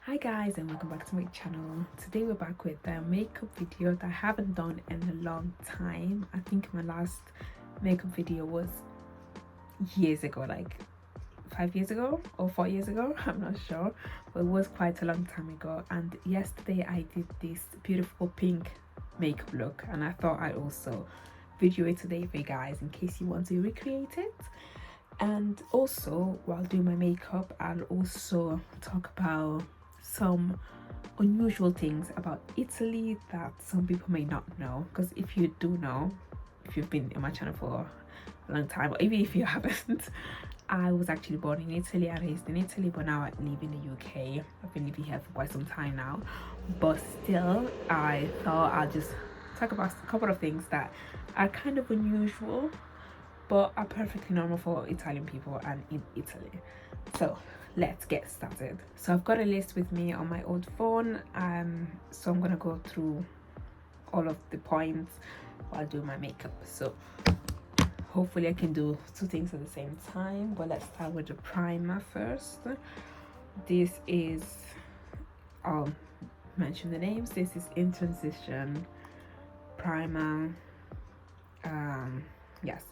Hi guys, and welcome back to my channel. Today we're back with a makeup video that I haven't done in a long time. I think my last makeup video was years ago, like 5 years ago or 4 years ago, I'm not sure, but it was quite a long time ago. And yesterday I did this beautiful pink makeup look, and I thought I'd also video it today for you guys in case you want to recreate it. And also, while doing my makeup, I'll also talk about some unusual things about Italy that some people may not know, because if you do know, if you've been in my channel for a long time, or even if you haven't, I was actually born in Italy and raised in Italy, but now I live in the UK. I've been living here for quite some time now, but still I thought I'll just talk about a couple of things that are kind of unusual but are perfectly normal for Italian people and in Italy. So let's get started. So I've got a list with me on my old phone, so I'm gonna go through all of the points while doing my makeup. So hopefully I can do two things at the same time, but let's start with the primer first. This is, I'll mention the names. This is In Transition primer. Yes,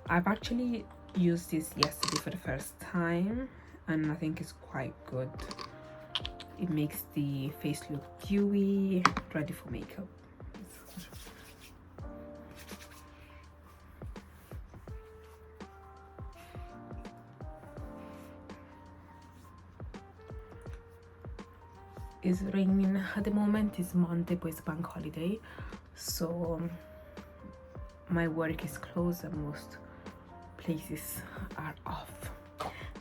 I've actually used this yesterday for the first time, and I think it's quite good. It makes the face look dewy, ready for makeup. It's raining at the moment. It's Monday, but it's bank holiday, so my work is closed and most places are off.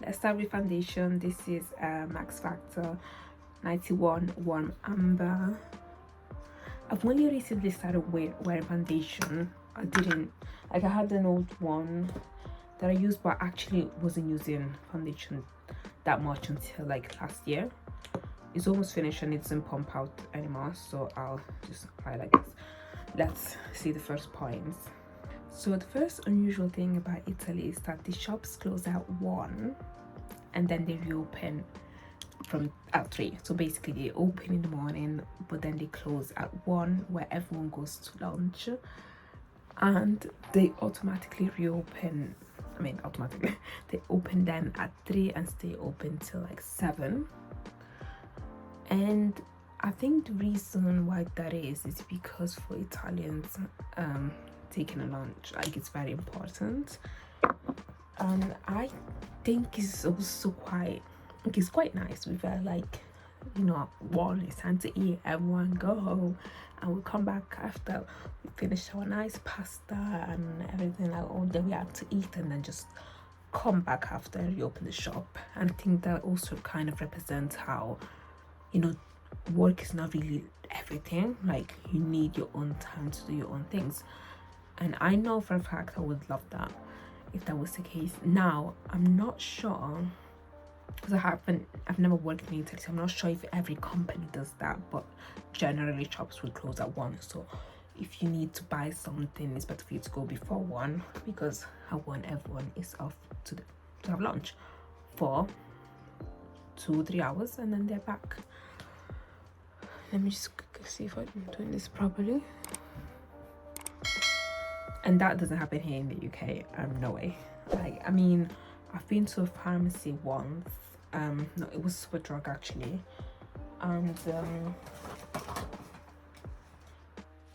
Let's start with foundation. This is Max Factor 91 Warm Amber. I've only recently started wearing foundation. I had an old one that I used, but actually wasn't using foundation that much until like last year. It's almost finished and it doesn't pump out anymore, so I'll just apply like this. Let's see the first points. So the first unusual thing about Italy is that the shops close at 1 and then they reopen at 3. So basically they open in the morning, but then they close at 1 where everyone goes to lunch, and they automatically reopen. They open then at 3 and stay open till like 7. And I think the reason why that is because for Italians, taking a lunch, like, it's very important, and I think it's also quite nice. We're very like, you know, 1, it's time to eat, everyone go home, and we come back after we finish our nice pasta and everything, like all day we have to eat, and then just come back after you open the shop. And I think that also kind of represents how, you know, work is not really everything. Like, you need your own time to do your own things. And I know for a fact I would love that if that was the case. Now, I'm not sure, because I've never worked in Italy, so I'm not sure if every company does that, but generally shops will close at 1. So if you need to buy something, it's better for you to go before 1, because at 1 everyone is off to have lunch for 2-3 hours, and then they're back. Let me just see if I'm doing this properly. And that doesn't happen here in the UK. No way. Like, I mean, I've been to a pharmacy once. No, it was Superdrug actually. And let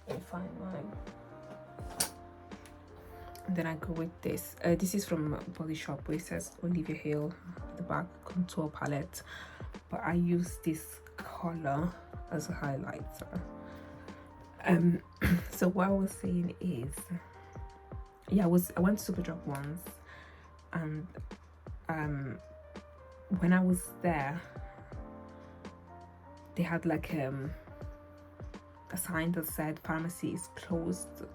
me find mine. And then I go with this. This is from BeutyShop, where it says OLIVIA HALE at the back, contour palette. But I use this color as a highlighter. So what I was saying is, yeah, I went to Superdrug once, and when I was there, they had like a sign that said pharmacy is closed,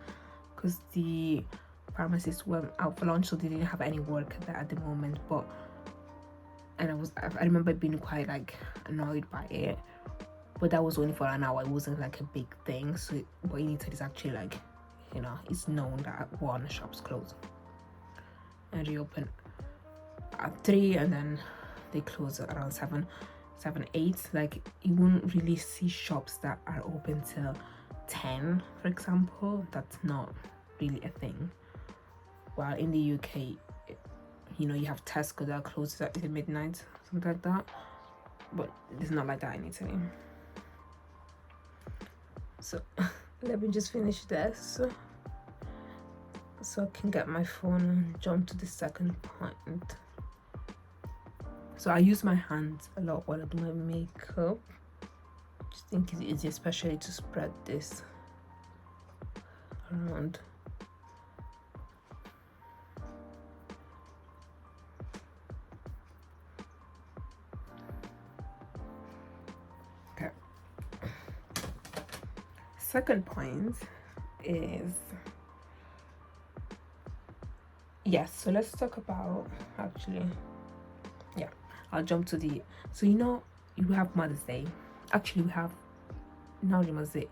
because the pharmacists went out for lunch, so they didn't have any work there at the moment. I remember being quite like annoyed by it, but that was only for an hour. It wasn't like a big thing. So what you need to do is actually, like, you know, it's known that at 1 shops close and reopen at 3, and then they close around 7. 7, 8. Like you won't really see shops that are open till 10, for example. That's not really a thing. While in the UK, you know, you have Tesco that closes at midnight, something like that, but it's not like that in Italy. So let me just finish this so I can get my phone and jump to the second point. So I use my hands a lot while I do my makeup. Just think it's easy, especially to spread this around. Okay. Second point is, yes, so let's talk about, actually, yeah, I'll jump to the, so you know, you have Mother's Day. Actually, we have, not only Mother's Day,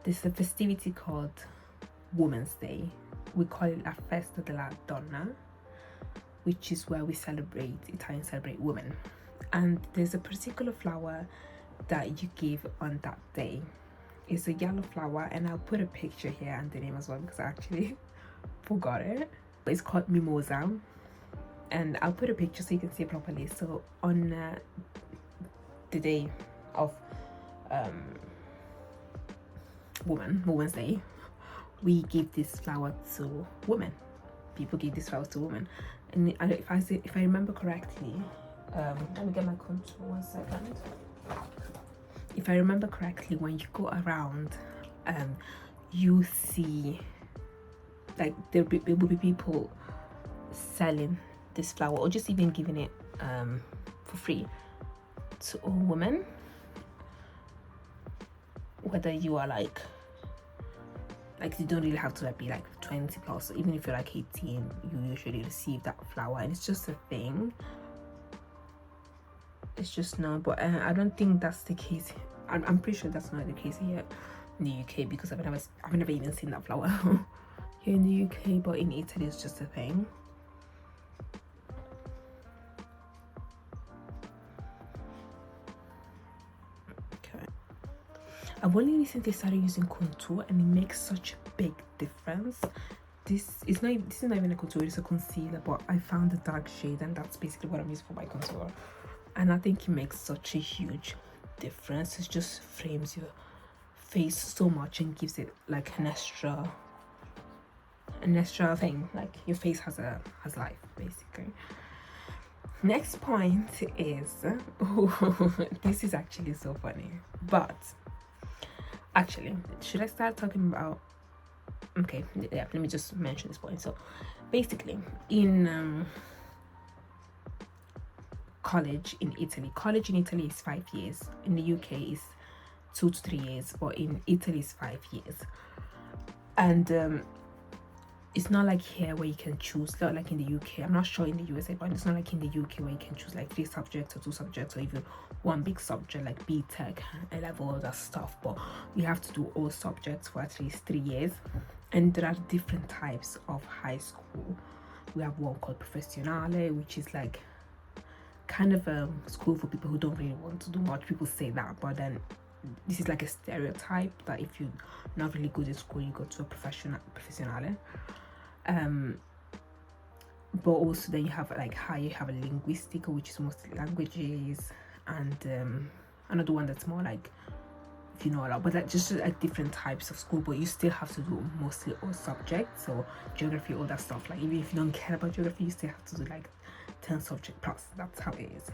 there's a festivity called Women's Day. We call it La Festa della Donna, which is where we celebrate, Italians celebrate women. And there's a particular flower that you give on that day. It's a yellow flower, and I'll put a picture here and the name as well because I actually forgot it. It's called Mimosa, and I'll put a picture so you can see it properly. So on the day of Women's Day, we give this flower to women. People give this flower to women, and if I remember correctly, let me get my contour 1 second. If I remember correctly, when you go around, you see, like, there will be people selling this flower or just even giving it for free to all women, whether you are like you don't really have to be like 20 plus. Even if you're like 18, you usually receive that flower, and it's just a thing. It's just no, but I don't think that's the case. I'm pretty sure that's not the case here in the UK, because I've never even seen that flower here in the UK, but in Italy it's just a thing. Okay, I've only recently started using contour, and it makes such a big difference. This is not even a contour, it's a concealer, but I found a dark shade, and that's basically what I'm using for my contour. And I think it makes such a huge difference. It just frames your face so much and gives it like an extra thing, like your face has life, basically. Next point is, this is actually so funny, but actually, should I start talking about, okay, yeah, let me just mention this point. So basically, in college in Italy is 5 years. In the UK is 2 to 3 years, but in Italy is 5 years. And it's not like here where you can choose, not like in the UK. I'm not sure in the USA, but it's not like in the UK where you can choose like 3 subjects or 2 subjects, or even one big subject like BTech, A-level, all that stuff. But you have to do all subjects for at least 3 years. And there are different types of high school. We have one called Professionale, which is like kind of a school for people who don't really want to do much. People say that, but then this is like a stereotype that if you're not really good at school, you go to a Professionale. But also then you have like higher, you have a linguistica, which is mostly languages, and another one that's more like, if you know a lot, but like just like different types of school. But you still have to do mostly all subjects, so geography, all that stuff. Like even if you don't care about geography, you still have to do like 10 subject plus. That's how it is.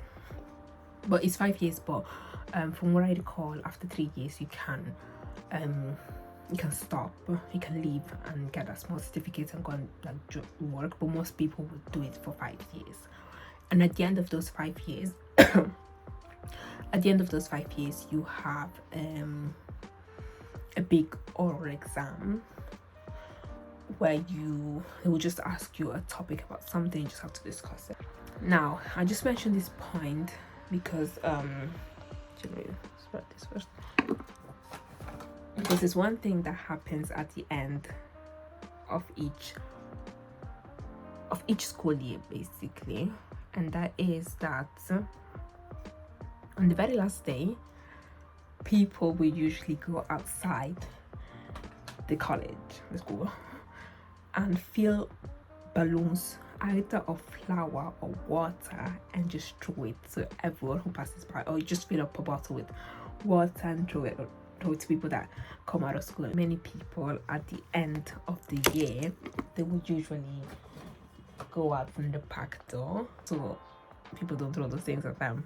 But it's 5 years, but from what I recall, after 3 years you can stop, you can leave and get a small certificate and go and like work. But most people would do it for 5 years, and at the end of those 5 years you have a big oral exam where they will just ask you a topic about something, you just have to discuss it. Now, I just mentioned this point because should we spread this first? Because there's one thing that happens at the end of each school year, basically, and that is that on the very last day, people will usually go outside the school, and fill balloons either of flour or water and just throw it to everyone who passes by, or you just fill up a bottle with water and throw it to people that come out of school. Many people at the end of the year, they would usually go out from the back door so people don't throw those things at them,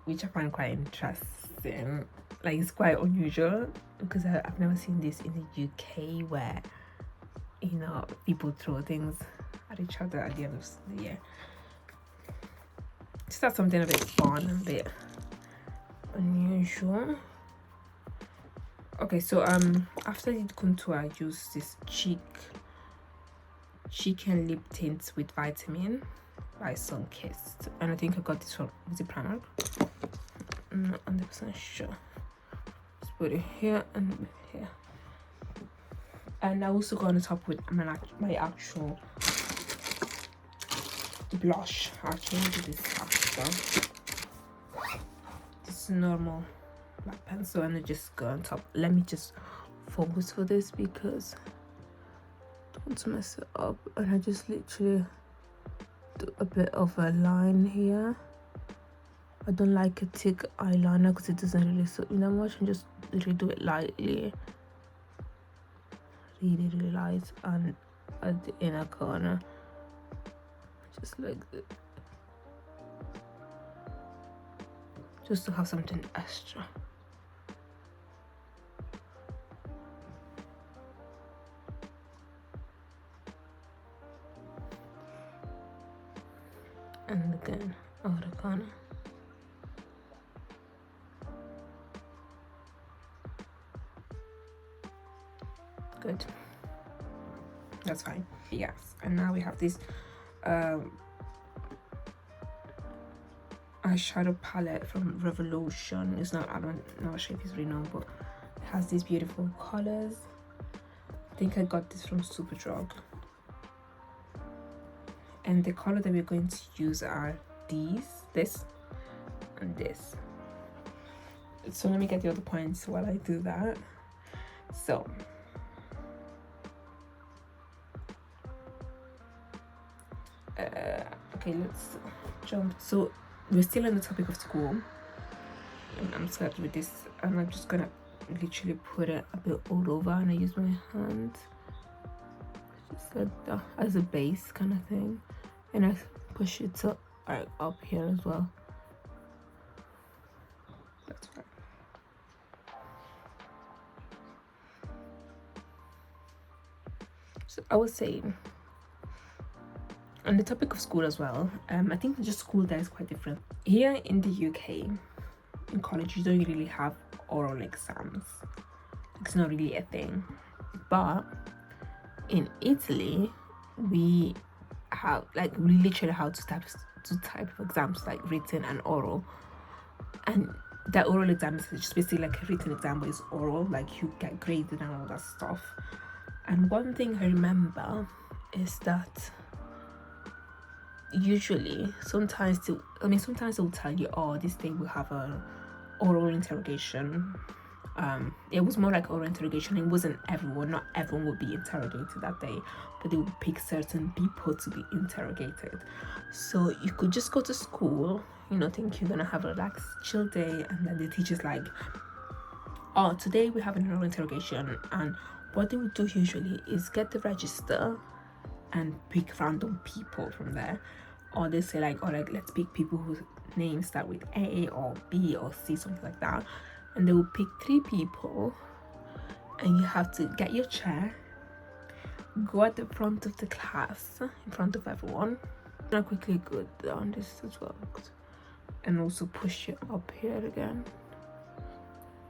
which I find quite interesting. Like, it's quite unusual because I've never seen this in the UK where, you know, people throw things at each other at the end of the year. Just that's something a bit fun and a bit unusual. Okay, so after the contour, I used this chicken lip tint with vitamin by Sunkissed, and I think I got this from Primark. I'm not 100% sure. Let's put it here and here. And I also got on the top with my actual blush. Actually, this after this normal black pencil, and I just go on top. Let me just focus for this because I don't want to mess it up. And I just literally do a bit of a line here. I don't like a thick eyeliner because it doesn't really suit me that much, and just really do it lightly, really light, and at the inner corner, just like this, just to have something extra. And again, outer corner. Good. That's fine. Yes. And now we have this eyeshadow palette from Revolution. It's not, I don't know what shape is really known, but it has these beautiful colors. I think I got this from Superdrug. And the color that we're going to use are this and this. So let me get the other points while I do that. So okay, let's jump. So we're still on the topic of school, and I'm started with this, and I'm just gonna literally put it a bit all over, and I use my hand just like that as a base kind of thing, and I push it to up here as well. That's right. So I was saying, on the topic of school as well, I think just school there is quite different. Here in the UK, in college, you don't really have oral exams. It's not really a thing. But in Italy, we have, like, we literally have two type of exams, like written and oral. And the oral exam is just basically like a written exam, but it's oral, like you get graded and all that stuff. And one thing I remember is that usually sometimes they'll tell you, oh, this day we have a oral interrogation. It was more like oral interrogation. It wasn't everyone, not everyone would be interrogated that day, but they would pick certain people to be interrogated. So you could just go to school, you know, think you're gonna have a relaxed chill day, and then the teacher's like, oh, today we have an oral interrogation. And what they would do usually is get the register and pick random people from there, or they say like, oh, like, let's pick people whose names start with A or B or C, something like that, and they will pick 3 people, and you have to get your chair, go at the front of the class in front of everyone, and I quickly go down this as well, and also push it up here again.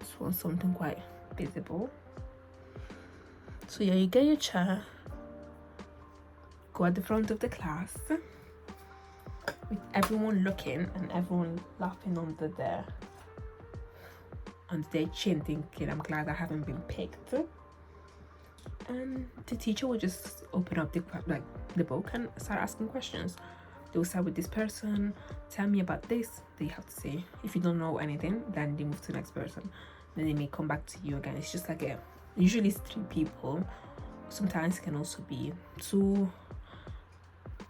This one's something quite visible. So yeah, you get your chair, go at the front of the class with everyone looking and everyone laughing under their chin, thinking, I'm glad I haven't been picked. And the teacher will just open up the book and start asking questions. They will start with this person, tell me about this, then you have to say. If you don't know anything, then they move to the next person, then they may come back to you again. It's just like a, usually it's 3 people, sometimes it can also be 2,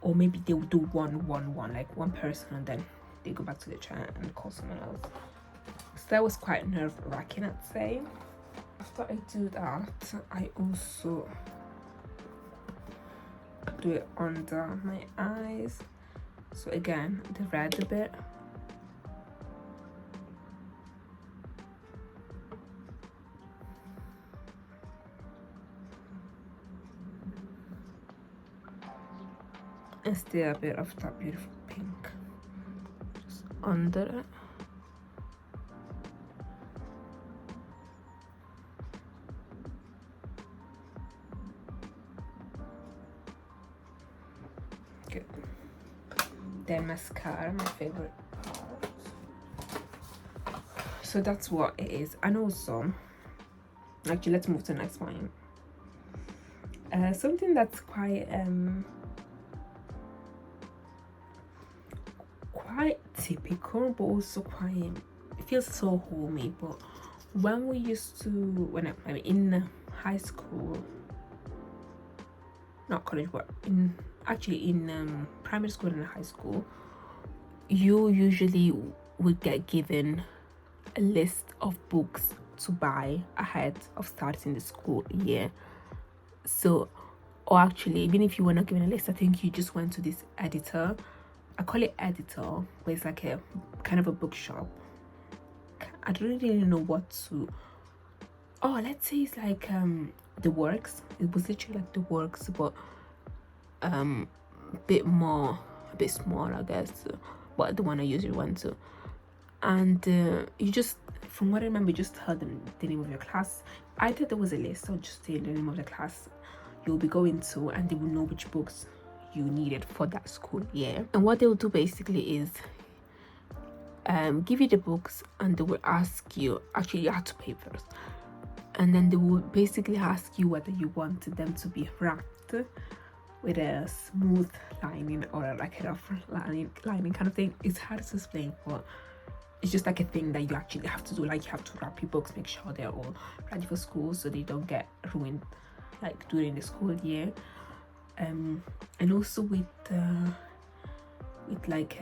or maybe they will do one, like one person, and then they go back to the chat and call someone else. So that was quite nerve-wracking, I'd say. After I do that, I also do it under my eyes. So again, the red a bit. And still a bit of that beautiful pink just under it. Good. Then mascara, my favorite part. So that's what it is. And also, actually, let's move to the next one. Something that's quite typical, but also quite, it feels so homey. But when we used to, when I mean in high school, not college, but in primary school and high school, you usually would get given a list of books to buy ahead of starting the school year. So, or actually, even if you were not given a list, I think you just went to this editor. I call it editor, but it's like a kind of a bookshop. I don't really know what to, oh, let's say it's like the works. It was literally like the works, but a bit small, I guess, but the one I usually went to. And you just, from what I remember, you just tell them the name of your class. I thought there was a list, so just say the name of the class you'll be going to, and they will know which books you needed for that school year. And what they'll do basically is give you the books, and they will ask you, actually you have to pay first, and then they will basically ask you whether you wanted them to be wrapped with a smooth lining or like a rough lining kind of thing. It's hard to explain, but it's just like a thing that you actually have to do. Like, you have to wrap your books, make sure they're all ready for school so they don't get ruined like during the school year. And also with like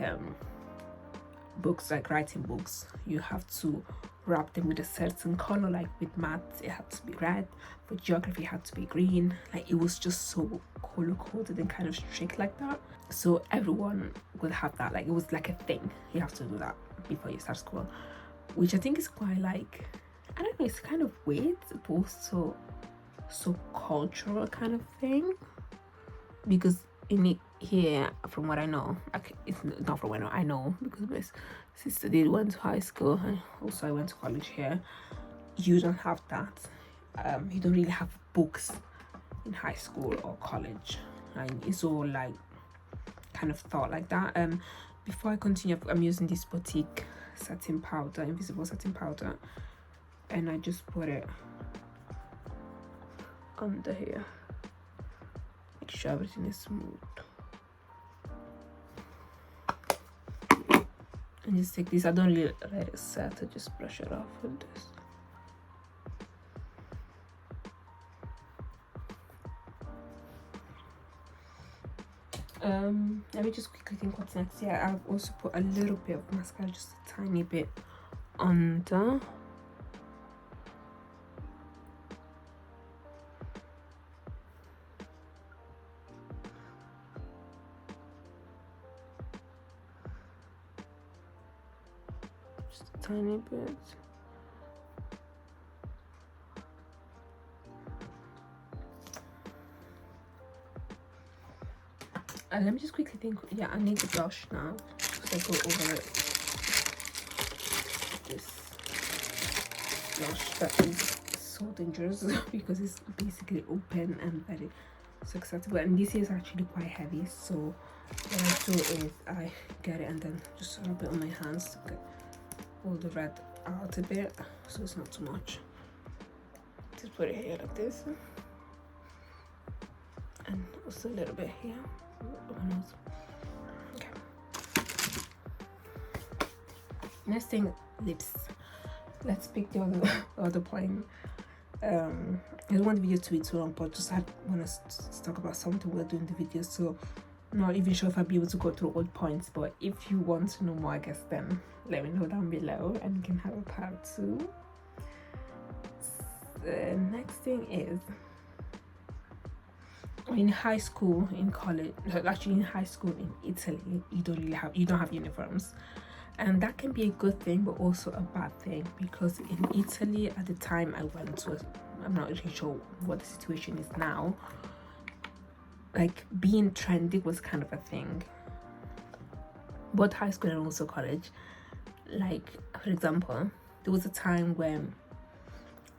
books, like writing books, you have to wrap them with a certain color. Like with maths, it had to be red. For geography, it had to be green. Like, it was just so color coded and kind of strict like that. So everyone would have that. Like, it was like a thing. You have to do that before you start school, which I think is quite like, I don't know, it's kind of weird, but also so cultural kind of thing. Because in it here, from what I know, like, it's not from what I know, because my sister went to high school, and also I went to college here. You don't have that. You don't really have books in high school or college, and it's all like kind of thought like that. Before I continue, I'm using this boutique satin powder, invisible satin powder, and I just put it under here. Make sure everything is smooth. And just take this. I don't really let it set. I just brush it off with this. Let me just quickly think what's next. Yeah, I've also put a little bit of mascara, just a tiny bit under. Just a tiny bit. Let me just quickly think. Yeah, I need the blush now, so I go over it. This blush that is so dangerous because it's basically open and very so accessible, and this is actually quite heavy. So what I do is I get it and then just rub it on my hands to get all the red out a bit, so it's not too much. Just put it here like this, and also a little bit here. Okay, Next thing, lips. Let's pick the other point. I don't want the video to be too long, but just I want to talk about something we're doing the video, so I'm not even sure if I'll be able to go through all points. But if you want to know more, I guess, then let me know down below and we can have a part 2. The next thing is, in high school, in college, actually in high school in Italy, you don't have uniforms, and that can be a good thing but also a bad thing, because in Italy at the time I went to, I'm not really sure what the situation is now, like being trendy was kind of a thing, both high school and also college. Like, for example, there was a time when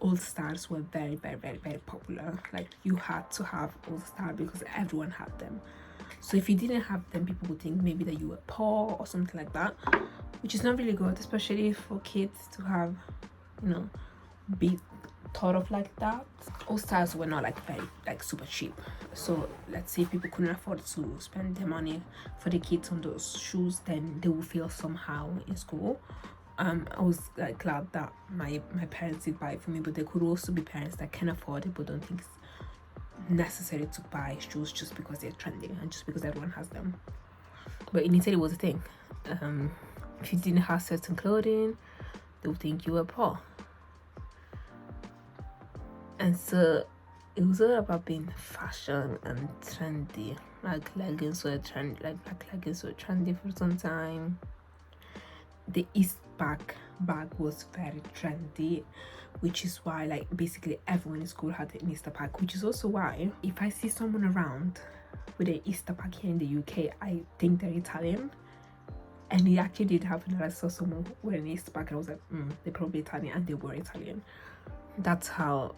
All Stars were very, very, very, very popular. Like, you had to have All Star because everyone had them. So if you didn't have them, people would think maybe that you were poor or something like that, which is not really good, especially for kids to have, you know, be thought of like that. All Stars were not like very, like super cheap. So let's say people couldn't afford to spend their money for the kids on those shoes, then they will feel somehow in school. I was like glad that my parents did buy it for me, but there could also be parents that can afford it but don't think it's necessary to buy shoes just because they're trendy and just because everyone has them. But in Italy it was a thing. If you didn't have certain clothing, they would think you were poor. And so it was all about being fashion and trendy. Like leggings were trendy, like black leggings were trendy for some time. The East bag was very trendy, which is why like basically everyone in school had an Easter pack, which is also why if I see someone around with an Easter pack here in the UK, I think they're Italian. And it actually did happen that I saw someone with an Easter pack and I was like, they're probably Italian, and they were Italian. That's how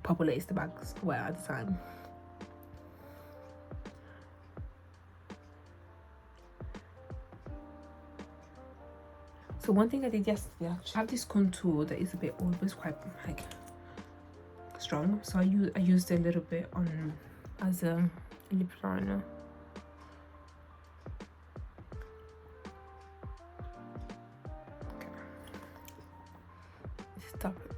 popular Easter bags were at the time. So one thing I did yesterday, I have this contour that is a bit old but it's quite like strong, so I used a little bit on as a lip liner. Okay. Stop it.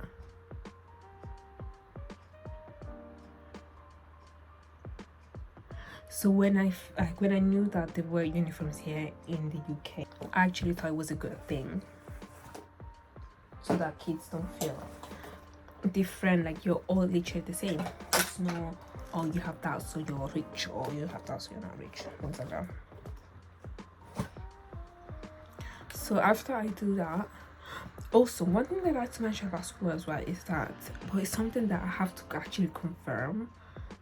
So when I knew that there were uniforms here in the UK, I actually thought it was a good thing, so that kids don't feel different, like you're all literally the same. It's no, oh, you have that so you're rich, or you have that so you're not rich, things like that. So after I do that, also one thing that I like to mention about school as well is that, but it's something that I have to actually confirm,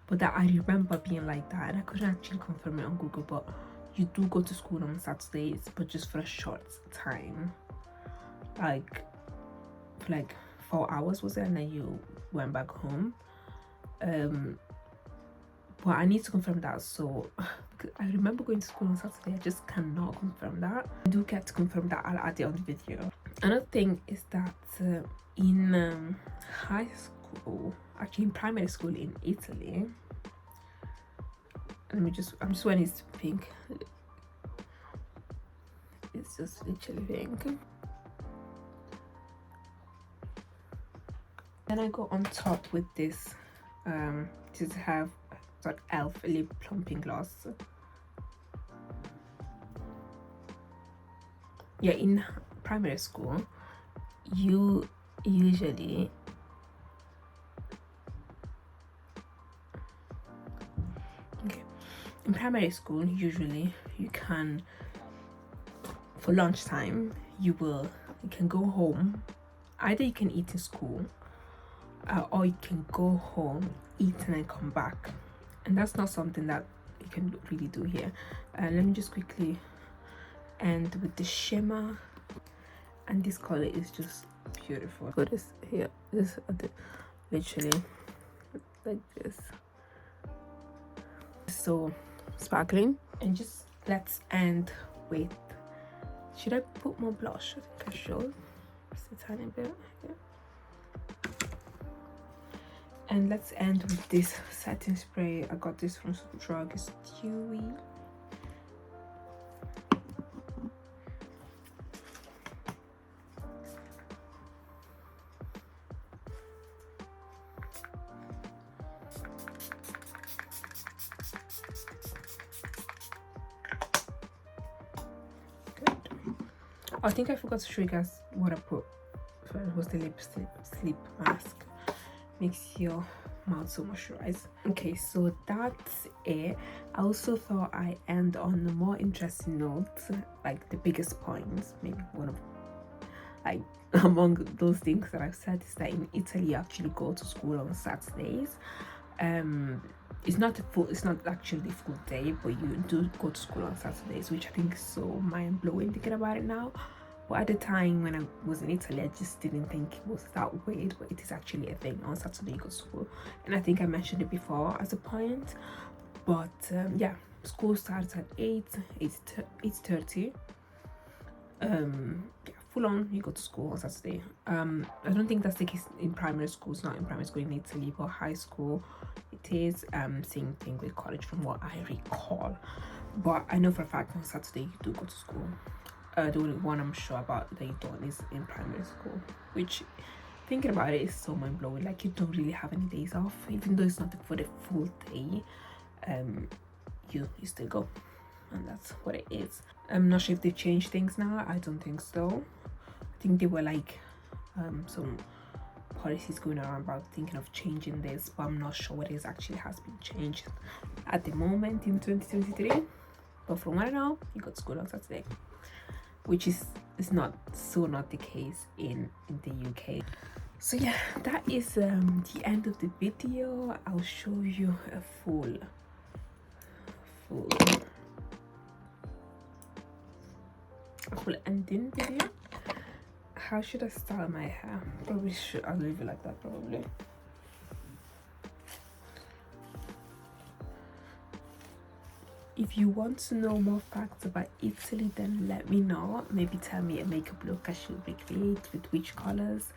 but that I remember being like that, and I couldn't actually confirm it on Google, but you do go to school on Saturdays, but just for a short time, like for like 4 hours was it, and then you went back home. But I need to confirm that. So I remember going to school on Saturday, I just cannot confirm that. I do get to confirm that, I'll add it on the video. Another thing is that in high school, actually in primary school in Italy, I'm just wearing this pink, it's just literally pink. Then I go on top with this to have e.l.f. lip plumping gloss. Yeah, in primary school you usually in primary school usually you can, for lunchtime, you can go home. Either you can eat in school or you can go home, eat, and then come back, and that's not something that you can really do here. Let me just quickly end with the shimmer, and this color is just beautiful. Put this here, this literally like this, so sparkling. And just let's end with, should I put more blush? I think I should, just a tiny bit here. And let's end with this setting spray. I got this from Superdrug. It's Dewy. I think I forgot to show you guys what I put. So it was the lip sleep mask. Makes your mouth so moisturized. Okay, so that's it. I also thought I end on a more interesting note, like the biggest points, maybe one of like among those things that I've said is that in Italy you actually go to school on Saturdays. It's not actually the full day, but you do go to school on Saturdays, which I think is so mind-blowing thinking about it now. But at the time when I was in Italy, I just didn't think it was that weird, but it is actually a thing. On Saturday you go to school, and I think I mentioned it before as a point. But yeah, school starts at 8:30. Yeah, full on you go to school on Saturday. I don't think that's the case in primary school. It's not in primary school in Italy, but high school it is. Same thing with college from what I recall. But I know for a fact on Saturday you do go to school. The only one I'm sure about that you don't is in primary school, which thinking about it is so mind-blowing. Like you don't really have any days off, even though it's not for the full day. You still go, and that's what it is. I'm not sure if they've changed things now. I don't think so. I think they were like some policies going around about thinking of changing this, but I'm not sure what is actually has been changed at the moment in 2023. But from what I know, you go to school on Saturday, which is not the case in the UK. So yeah, that is the end of the video. I'll show you a full ending video. How should I style my hair? Probably I'll leave it like that probably. If you want to know more facts about Italy, then let me know. Maybe tell me a makeup look I should recreate with which colors.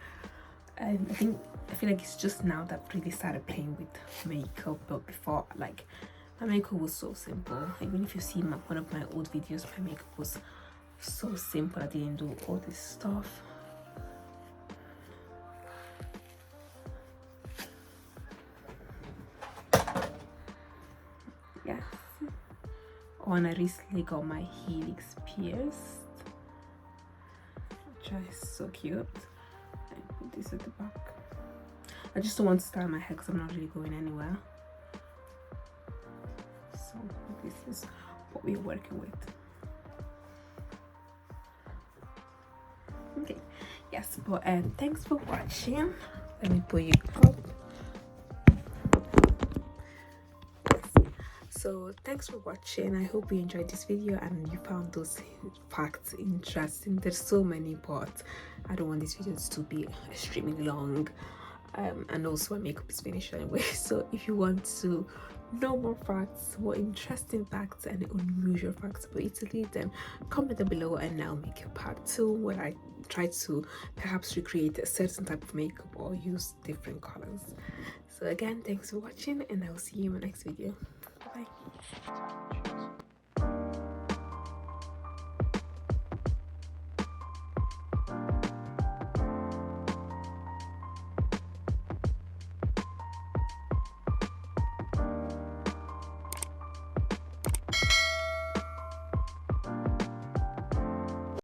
I feel like it's just now that I've really started playing with makeup, but before, like, my makeup was so simple. Even if you see one of my old videos, my makeup was so simple. I didn't do all this stuff. Yes. Oh, and I recently got my helix pierced, which is so cute. I put this at the back. I just don't want to style my hair because I'm not really going anywhere. So this is what we're working with. Okay, yes, but thanks for watching. Let me put you up. So thanks for watching. I hope you enjoyed this video and you found those facts interesting. There's so many, but I don't want these videos to be extremely long. And also my makeup is finished anyway. So if you want to know more facts, more interesting facts and unusual facts about Italy, then comment down below and I'll make a part 2 where I try to perhaps recreate a certain type of makeup or use different colors. So again, thanks for watching and I'll see you in my next video. Bye.